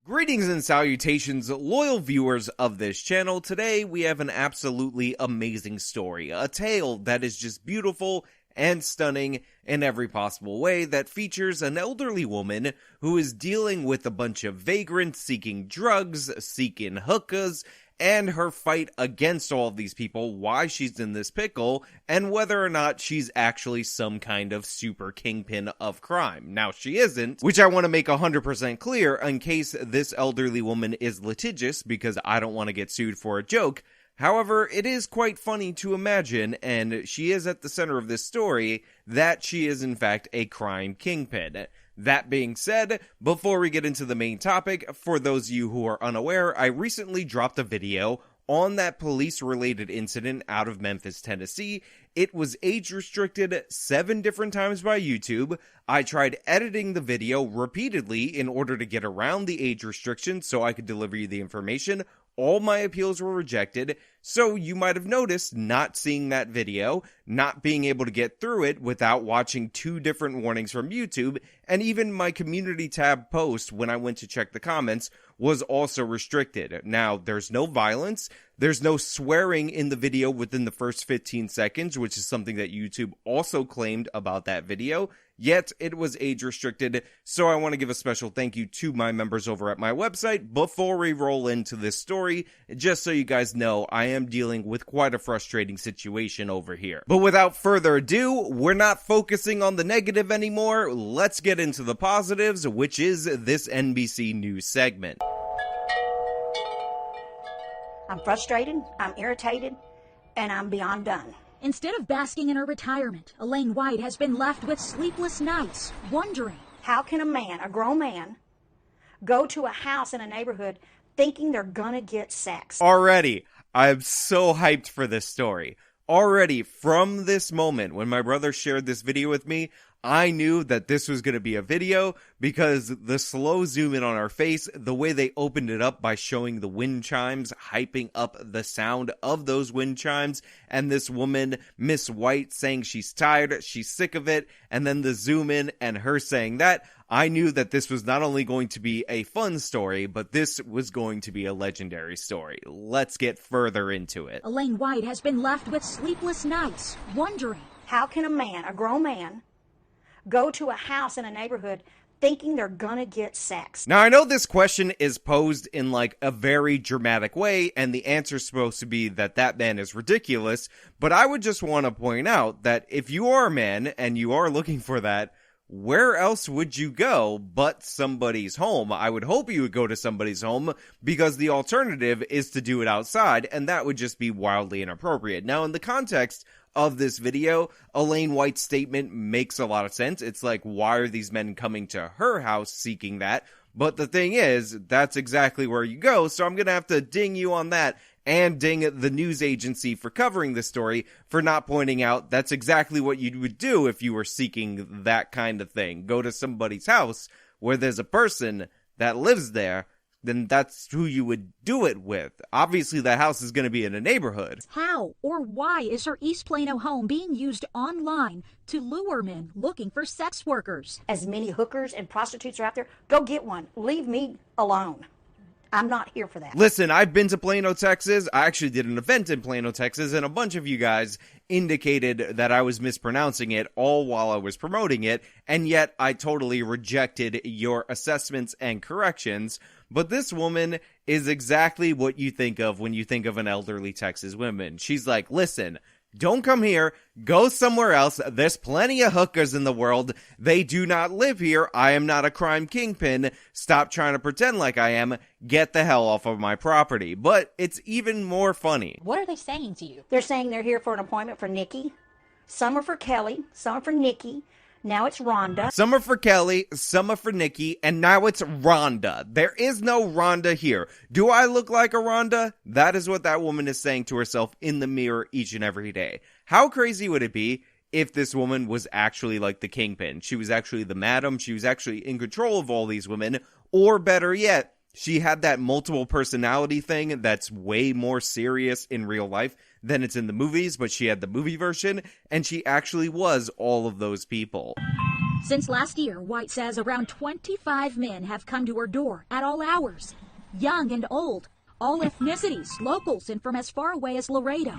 Greetings and salutations, loyal viewers of this channel. Today we have an absolutely amazing story, a tale that is just beautiful and stunning in every possible way that features an elderly woman who is dealing with a bunch of vagrants seeking drugs, seeking hookahs, and her fight against all of these people, why she's in this pickle, and whether or not she's actually some kind of super kingpin of crime. Now, she isn't, which I want to make 100% clear in case this elderly woman is litigious, because I don't want to get sued for a joke. However, it is quite funny to imagine, and she is at the center of this story, that she is in fact a crime kingpin. That being said, before we get into the main topic, for those of you who are unaware, I recently dropped a video on that police-related incident out of Memphis, Tennessee. It was age-restricted 7 different times by YouTube. I tried editing the video repeatedly in order to get around the age restriction so I could deliver you the information. All my appeals were rejected, so you might have noticed not seeing that video, not being able to get through it without watching 2 different warnings from YouTube, and even my community tab post when I went to check the comments was also restricted. Now, there's no violence, there's no swearing in the video within the first 15 seconds, which is something that YouTube also claimed about that video. Yet, it was age restricted, so I want to give a special thank you to my members over at my website before we roll into this story, just so you guys know I am dealing with quite a frustrating situation over here. But without further ado, we're not focusing on the negative anymore, let's get into the positives, which is this NBC News segment. I'm frustrated, I'm irritated, and I'm beyond done. Instead of basking in her retirement, Elaine White has been left with sleepless nights, wondering, how can a man, a grown man, go to a house in a neighborhood thinking they're gonna get sex? Already, I'm so hyped for this story. Already, from this moment, when my brother shared this video with me, I knew that this was going to be a video because the slow zoom in on our face, the way they opened it up by showing the wind chimes, hyping up the sound of those wind chimes, and this woman, Miss White, saying she's tired, she's sick of it, and then the zoom in and her saying that, I knew that this was not only going to be a fun story, but this was going to be a legendary story. Let's get further into it. Elaine White has been left with sleepless nights, wondering, how can a man, a grown man, go to a house in a neighborhood thinking they're gonna get sex? Now, I know this question is posed in like a very dramatic way, and the answer's supposed to be that that man is ridiculous, but I would just want to point out that if you are a man and you are looking for that, where else would you go but somebody's home? I would hope you would go to somebody's home, because the alternative is to do it outside, and that would just be wildly inappropriate. Now, in the context of this video, Elaine White's statement makes a lot of sense. It's like, why are these men coming to her house seeking that? But the thing is, that's exactly where you go, so I'm gonna have to ding you on that, and ding the news agency for covering this story for not pointing out that's exactly what you would do if you were seeking that kind of thing. Go to somebody's house where there's a person that lives there, then that's who you would do it with. Obviously, that house is going to be in a neighborhood. how or why is her East Plano home being used online to lure men looking for sex workers? As many hookers and prostitutes are out there, go get one. Leave me alone. I'm not here for that. Listen, I've been to Plano, Texas. I actually did an event in Plano, Texas, and a bunch of you guys indicated that I was mispronouncing it all while I was promoting it, and yet I totally rejected your assessments and corrections. But this woman is exactly what you think of when you think of an elderly Texas woman. She's like, listen, don't come here, go somewhere else, there's plenty of hookers in the world, they do not live here, I am not a crime kingpin, stop trying to pretend like I am, get the hell off of my property. But it's even more funny. What are they saying to you? They're saying they're here for an appointment for Nikki. Some are for Kelly, some are for Nikki. Now it's Rhonda. Some are for Kelly, some are for Nikki, and now it's Rhonda. There is no Rhonda here. Do I look like a Rhonda? That is what that woman is saying to herself in the mirror each and every day. How crazy would it be if this woman was actually like the kingpin? She was actually the madam, she was actually in control of all these women, or better yet, she had that multiple personality thing that's way more serious in real life than it's in the movies, but she had the movie version, and she actually was all of those people. Since last year, White says around 25 men have come to her door at all hours, young and old, all ethnicities, locals, and from as far away as Laredo,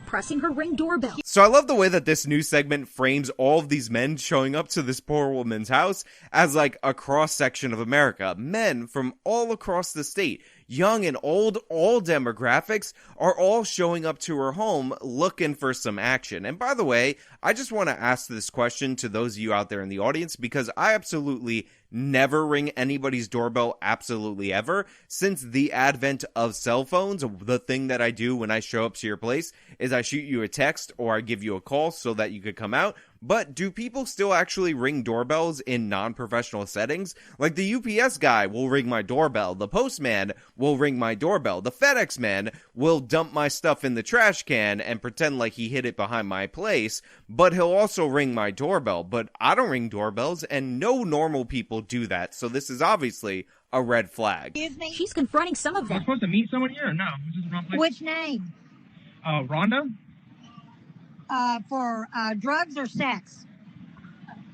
pressing her Ring doorbell. So I love the way that this news segment frames all of these men showing up to this poor woman's house as like a cross-section of America. Men from all across the state, young and old, all demographics, are all showing up to her home looking for some action. And by the way, I just want to ask this question to those of you out there in the audience, because I absolutely never ring anybody's doorbell, absolutely ever. Since the advent of cell phones, the thing that I do when I show up to your place is I shoot you a text or I give you a call so that you could come out. But do people still actually ring doorbells in non-professional settings? Like the UPS guy will ring my doorbell, the postman will ring my doorbell, the FedEx man will dump my stuff in the trash can and pretend like he hid it behind my place, but he'll also ring my doorbell. But I don't ring doorbells, and no normal people do that, so this is obviously a red flag. Excuse me? She's confronting some of Am I them. supposed to meet someone here or no? This is the wrong place. Which name? Rhonda? For drugs or sex?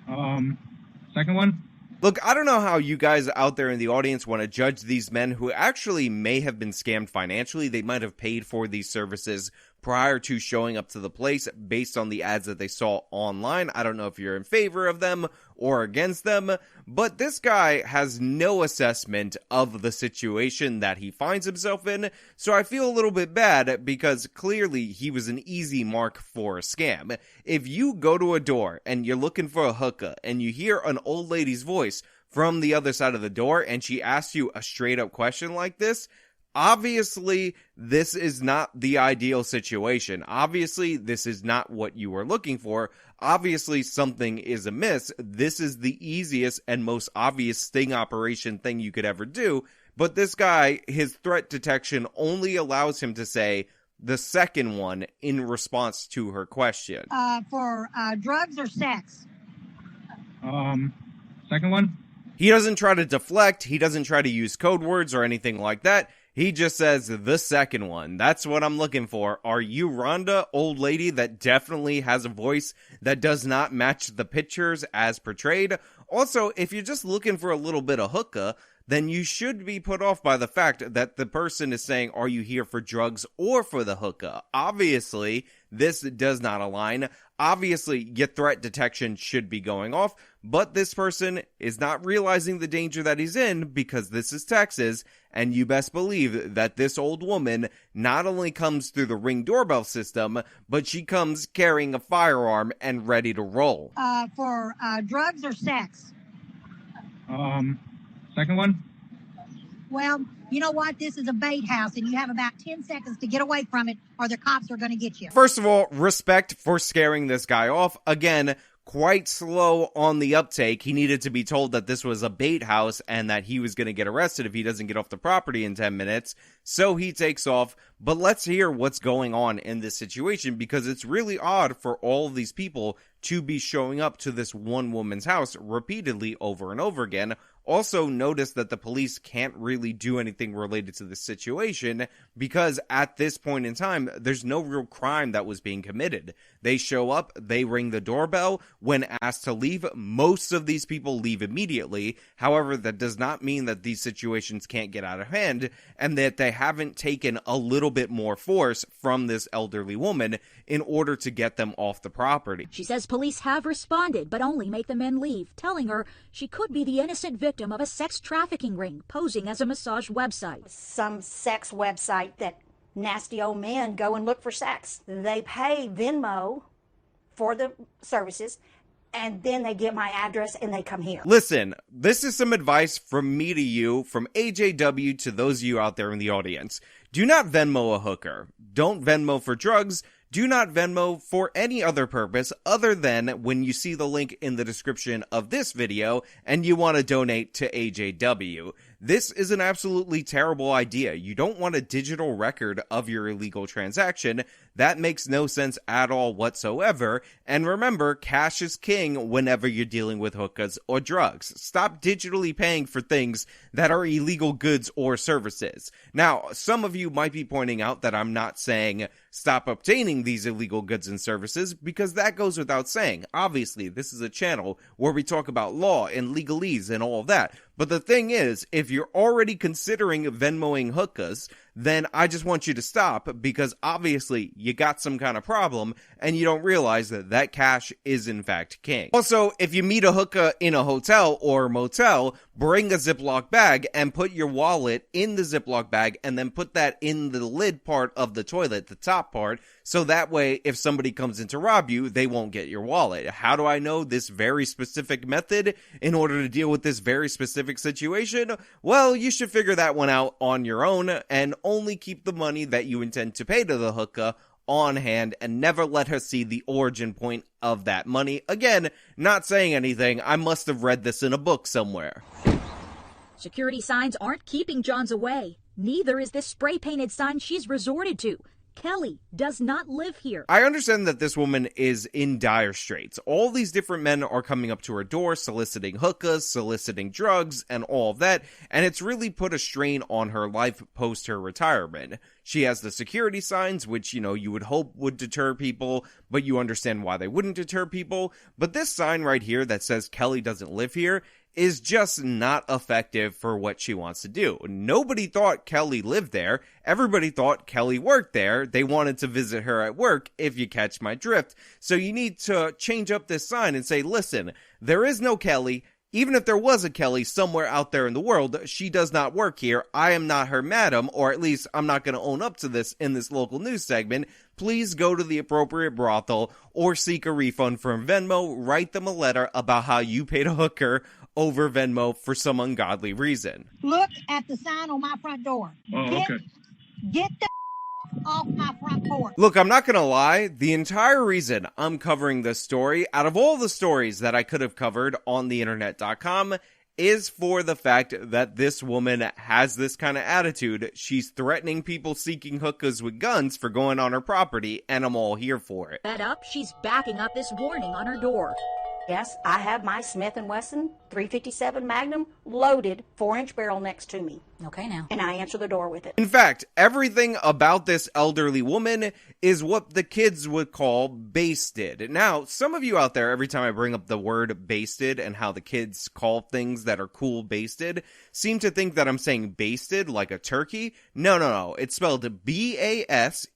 Second one? Look, I don't know how you guys out there in the audience want to judge these men who actually may have been scammed financially. They might have paid for these services prior to showing up to the place based on the ads that they saw online. I don't know if you're in favor of them or against them, but this guy has no assessment of the situation that he finds himself in, so I feel a little bit bad because clearly he was an easy mark for a scam. If you go to a door and you're looking for a hookah and you hear an old lady's voice from the other side of the door and she asks you a straight up question like this, obviously, this is not the ideal situation. Obviously, this is not what you were looking for. Obviously, something is amiss. This is the easiest and most obvious sting operation thing you could ever do. But this guy, his threat detection only allows him to say the second one in response to her question. For drugs or sex? Second one? He doesn't try to deflect. He doesn't try to use code words or anything like that. He just says the second one. That's what I'm looking for. Are you Rhonda, old lady that definitely has a voice that does not match the pictures as portrayed? Also, if you're just looking for a little bit of hookah, then you should be put off by the fact that the person is saying, are you here for drugs or for the hookah? Obviously, this does not align. Obviously, your threat detection should be going off, but this person is not realizing the danger that he's in because this is Texas, and you best believe that this old woman not only comes through the Ring doorbell system, but she comes carrying a firearm and ready to roll. For drugs or sex? Second one? Well, you know what? This is a bait house, and you have about 10 seconds to get away from it, or the cops are going to get you. First of all, respect for scaring this guy off. Again, quite slow on the uptake. He needed to be told that this was a bait house and that he was going to get arrested if he doesn't get off the property in 10 minutes. So he takes off. But let's hear what's going on in this situation, because it's really odd for all of these people to be showing up to this one woman's house repeatedly over and over again. Also, notice that the police can't really do anything related to the situation because at this point in time, there's no real crime that was being committed. They show up, they ring the doorbell. When asked to leave, most of these people leave immediately. However, that does not mean that these situations can't get out of hand and that they haven't taken a little bit more force from this elderly woman in order to get them off the property. She says police have responded, but only make the men leave, telling her she could be the innocent victim of a sex trafficking ring posing as a massage website. Some sex website that nasty old men go and look for sex. They pay Venmo for the services, and then they get my address and they come here. Listen, this is some advice from me to you, from AJW to those of you out there in the audience. Do not Venmo a hooker. Don't Venmo for drugs. Do not Venmo for any other purpose other than when you see the link in the description of this video and you want to donate to AJW. This is an absolutely terrible idea. You don't want a digital record of your illegal transaction. That makes no sense at all whatsoever. And remember, cash is king whenever you're dealing with hookahs or drugs. Stop digitally paying for things that are illegal goods or services. Now, some of you might be pointing out that I'm not saying stop obtaining these illegal goods and services, because that goes without saying. Obviously, this is a channel where we talk about law and legalese and all that. But the thing is, if you're already considering Venmoing hookahs, then I just want you to stop, because obviously you got some kind of problem and you don't realize that that cash is in fact king. Also, if you meet a hookah in a hotel or motel, bring a Ziploc bag and put your wallet in the Ziploc bag and then put that in the lid part of the toilet, the top part, so that way if somebody comes in to rob you, they won't get your wallet. How do I know this very specific method in order to deal with this very specific situation? Well, you should figure that one out on your own, and only keep the money that you intend to pay to the hookah on hand and never let her see the origin point of that money. Again, not saying anything. I must have read this in a book somewhere. Security signs aren't keeping Johns away. Neither is this spray-painted sign she's resorted to. Kelly does not live here. I understand that this woman is in dire straits. All these different men are coming up to her door, soliciting hookahs, soliciting drugs, and all of that, and it's really put a strain on her life post her retirement. She has the security signs, which, you would hope would deter people, but you understand why they wouldn't deter people. But this sign right here that says Kelly doesn't live here is just not effective for what she wants to do. Nobody thought Kelly lived there. Everybody thought Kelly worked there. They wanted to visit her at work, if you catch my drift. So you need to change up this sign and say, listen, there is no Kelly. Even if there was a Kelly somewhere out there in the world, she does not work here. I am not her madam, or at least I'm not going to own up to this in this local news segment. Please go to the appropriate brothel or seek a refund from Venmo. Write them a letter about how you paid a hooker over Venmo for some ungodly reason. Look at the sign on my front door. Oh, okay. Get the off my front porch. Look, I'm not gonna lie, the entire reason I'm covering this story, out of all the stories that I could have covered on the internet.com, is for the fact that this woman has this kind of attitude. She's threatening people seeking hookahs with guns for going on her property, and I'm all here for it. Fed up, she's backing up this warning on her door. Yes, I have my Smith & Wesson 357 Magnum loaded 4-inch barrel next to me. Okay now. And I answer the door with it. In fact, everything about this elderly woman is what the kids would call basted. Now, some of you out there, every time I bring up the word basted and how the kids call things that are cool basted, seem to think that I'm saying basted like a turkey. No. It's spelled B-A-S-E-D-I-D.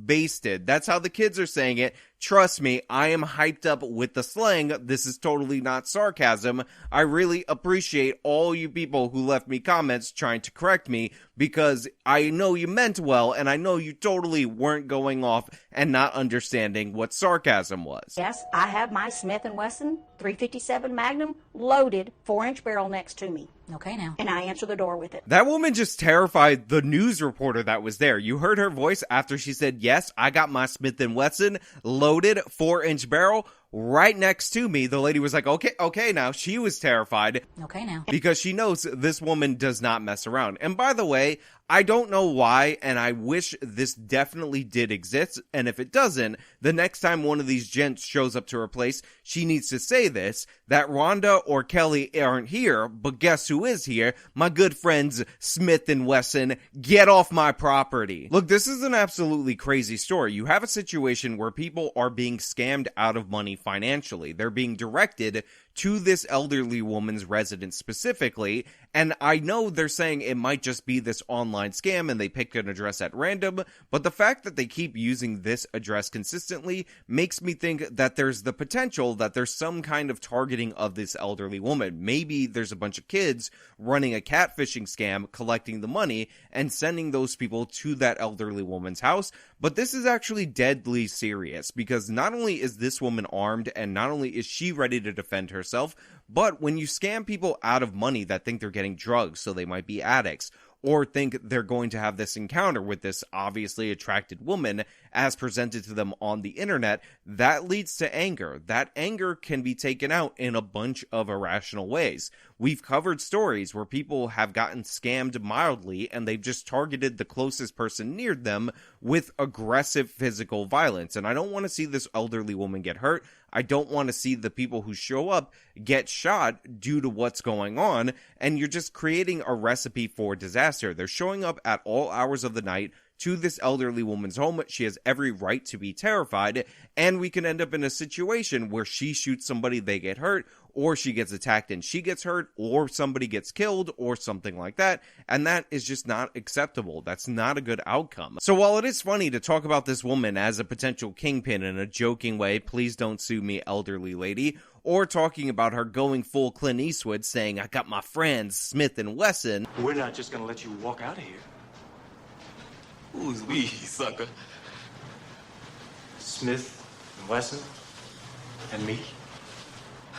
Basted. That's how the kids are saying it. Trust me, I am hyped up with the slang. This is totally not sarcasm. I really appreciate all you people who left me comments trying to correct me, because I know you meant well, and I know you totally weren't going off and not understanding what sarcasm was. Yes, I have my Smith & Wesson 357 Magnum loaded 4-inch barrel next to me. Okay now. And I answer the door with it. That woman just terrified the news reporter that was there. You heard her voice after she said, yes, I got my Smith & Wesson loaded 4-inch barrel right next to me. The lady was like, okay now. She was terrified. Okay now. Because she knows this woman does not mess around. And by the way, I don't know why, and I wish this definitely did exist, and if it doesn't, the next time one of these gents shows up to her place, she needs to say this, that Rhonda or Kelly aren't here, but guess who is here? My good friends Smith & Wesson. Get off my property. Look, this is an absolutely crazy story. You have a situation where people are being scammed out of money financially. They're being directed to this elderly woman's residence specifically, and I know they're saying it might just be this online scam and they picked an address at random, but the fact that they keep using this address consistently makes me think that there's the potential that there's some kind of targeting of this elderly woman. Maybe there's a bunch of kids running a catfishing scam, collecting the money, and sending those people to that elderly woman's house. But this is actually deadly serious, because not only is this woman armed, and not only is she ready to defend herself, but when you scam people out of money that think they're getting drugs, so they might be addicts, or think they're going to have this encounter with this obviously attracted woman as presented to them on the internet, that leads to anger. That anger can be taken out in a bunch of irrational ways. We've covered stories where people have gotten scammed mildly and they've just targeted the closest person near them with aggressive physical violence. And I don't want to see this elderly woman get hurt. I don't want to see the people who show up get shot due to what's going on, and you're just creating a recipe for disaster. They're showing up at all hours of the night, to this elderly woman's home. She has every right to be terrified, and we can end up in a situation where she shoots somebody, they get hurt, or she gets attacked and she gets hurt, or somebody gets killed, or something like that, and that is just not acceptable. That's not a good outcome. So while it is funny to talk about this woman as a potential kingpin in a joking way, please don't sue me, elderly lady, or talking about her going full Clint Eastwood, saying, I got my friends Smith and Wesson. We're not just gonna let you walk out of here. Who's we, sucker? Smith and Wesson and me.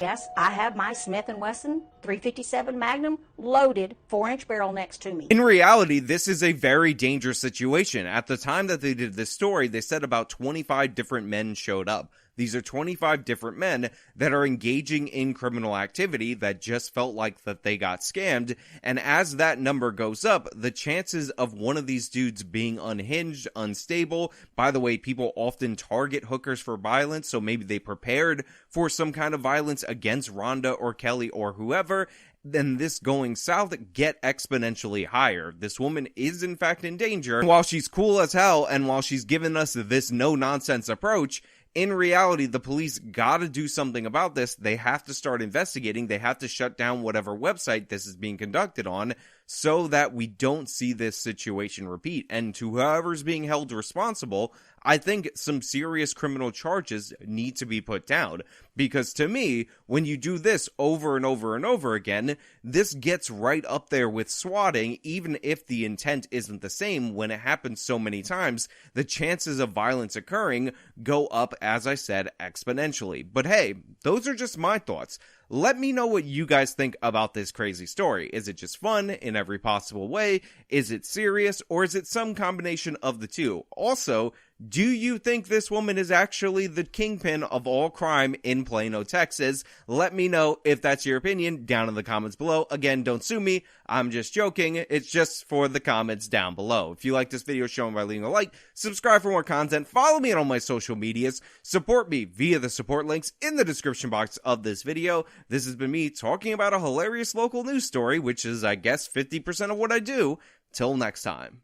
Yes, I have my Smith & Wesson 357 Magnum loaded 4-inch barrel next to me. In reality, this is a very dangerous situation. At the time that they did this story, they said about 25 different men showed up. These are 25 different men that are engaging in criminal activity that just felt like that they got scammed. And as that number goes up, the chances of one of these dudes being unhinged, unstable, by the way, people often target hookers for violence, so maybe they prepared for some kind of violence against Rhonda or Kelly or whoever, then this going south get exponentially higher. This woman is in fact in danger. And while she's cool as hell, and while she's given us this no-nonsense approach, in reality, the police gotta do something about this. They have to start investigating. They have to shut down whatever website this is being conducted on so that we don't see this situation repeat. And to whoever's being held responsible, I think some serious criminal charges need to be put down. Because to me, when you do this over and over and over again, this gets right up there with swatting. Even if the intent isn't the same, when it happens so many times, the chances of violence occurring go up, as I said, exponentially. But hey, those are just my thoughts. Let me know what you guys think about this crazy story. Is it just fun in every possible way? Is it serious? Or is it some combination of the two? Also, do you think this woman is actually the kingpin of all crime in Plano, Texas? Let me know if that's your opinion down in the comments below. Again, don't sue me. I'm just joking. It's just for the comments down below. If you like this video, show me by leaving a like, subscribe for more content, follow me on all my social medias, support me via the support links in the description box of this video. This has been me talking about a hilarious local news story, which is, I guess, 50% of what I do. Till next time.